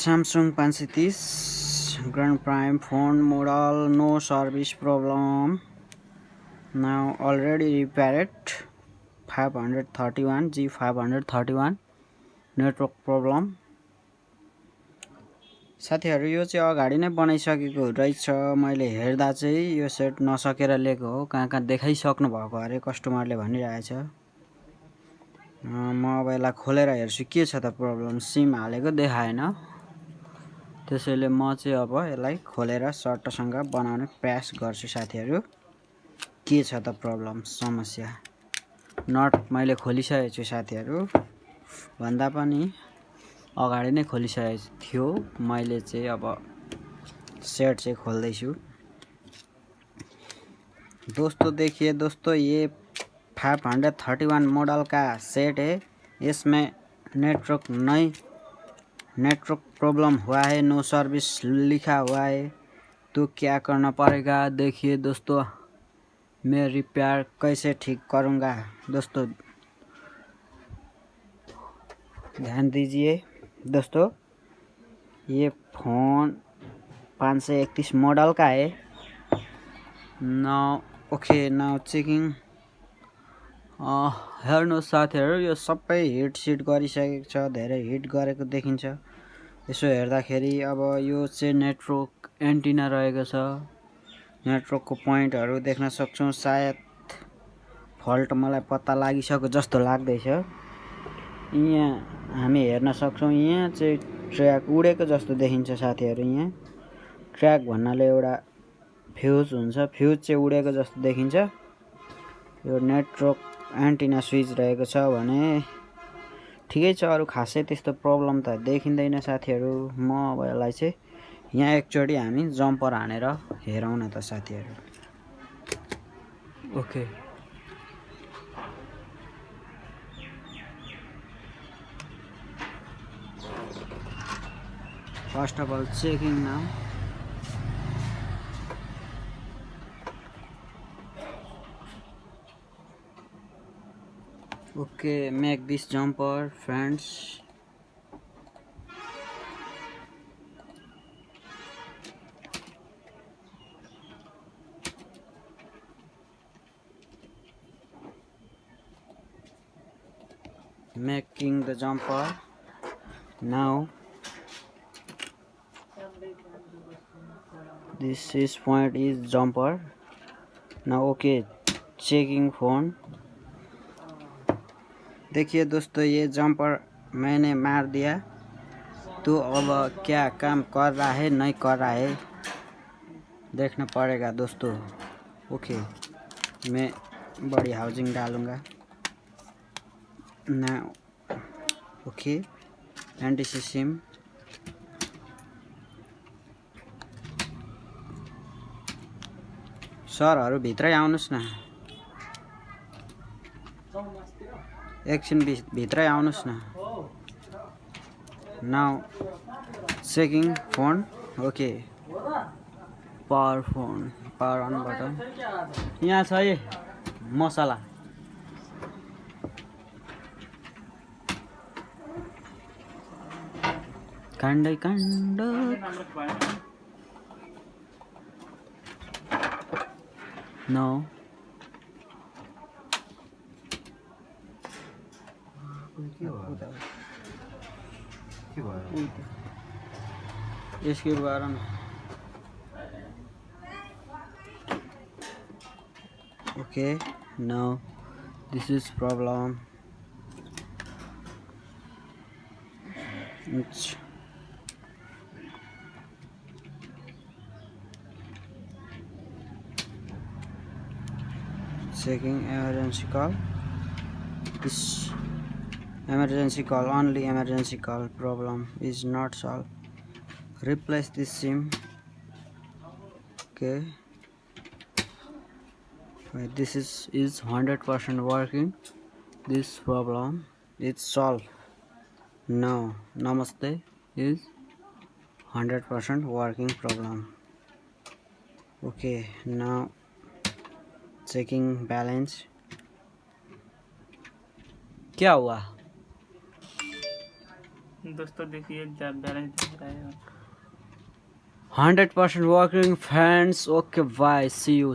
Samsung 530 Grand Prime phone model, no service problem. Now already repaired. 531 G531 network problem. साथीहरु यो चाहिँ अगाडि नै बनाइसकेको रहेछ। मैले हेर्दा चाहिँ यो सेट नसकेर ल्याएको हो। कहाँ देखाइसक्नु भएको अरे कस्टमरले भनिरहेछ। म अब यसलाई खोलेर हेर्छु के छ त प्रब्लम। सिम हालेको देखाएन, त्यसैले म चाहिँ अब यसलाई खोलेर सर्टसँग बनाउने प्रयास गर्छु साथीहरु। के छ त प्रब्लम समस्या। नट मैले खोलिसकेको छु साथीहरु, भन्दा पनि अगाडि नै खोलिसकेको थियो। मैले चाहिँ अब सेट चाहिँ खोल्दै छु। दोस्तों देखिए दोस्तों, ये 531 मॉडल का सेट है। इसमें नेटवर्क प्रॉब्लम हुआ है, नो सर्विस लिखा हुआ है। तो क्या करना पड़ेगा देखिए दोस्तों, मैं रिपेयर कैसे ठीक करूँगा। दोस्तों ध्यान दीजिए दोस्तों, ये फोन 531 मॉडल का है। Now checking. हेर्नुहोस् साथीहरु, यो सबै हिट सिट गरिसकेको छ, धेरै हिट गरेको देखिन्छ। यसो हेर्दाखेरि अब यो चाहिँ नेटवर्क एन्टिना रहेको छ। नेटवर्कको पोइन्टहरु देख्न सक्छौं। सायद फल्ट मलाई पत्ता लागिसक्यो जस्तो लाग्दैछ। यहाँ हामी हेर्न सक्छौं, यहाँ चाहिँ ट्र्याक उडेको जस्तो देखिन्छ साथीहरु। यहाँ ट्र्याक भन्नाले एउटा फ्यूज हुन्छ, फ्यूज चाहिँ उडेको जस्तो देखिन्छ। यो नेटवर्क एन्टिना स्विच रहेको छ भने ठिकै छ, अरु खासै त्यस्तो प्रब्लम त देखिँदैन साथीहरु। म अब यसलाई चाहिँ यहाँ एकचोटी हामी जम्पर हानेर हेरौँ न त साथीहरु। Okay, first of all checking now. Okay, make this jumper, friends. Making the jumper now. This is point is jumper. Now okay, checking phone. देखिए दोस्तों, ये जंपर मैंने मार दिया। तो अब क्या काम कर रहा है नहीं कर रहा है देखना पड़ेगा दोस्तों। ओके, मैं बड़ी हाउसिंग डालूंगा ना। Okay, NTC SIM. सरहरु भित्रै आउनुस् न, एकछिन भित्रै आउनुस् न। Now checking phone. Okay, power phone, power on button यहाँ छ। है मसला काण्डै काण्ड। No escape button. Okay, now this is problem. It's checking emergency call. This emergency call, only emergency call. Problem is not solved. Replace this SIM. Okay, this is 100% working. This problem is solved. Now namaste is 100% working problem. Okay, now checking balance. क्या हुआ दोस्तों देखिए balance दिख रहा है 100% working friends. Okay, bye, see you.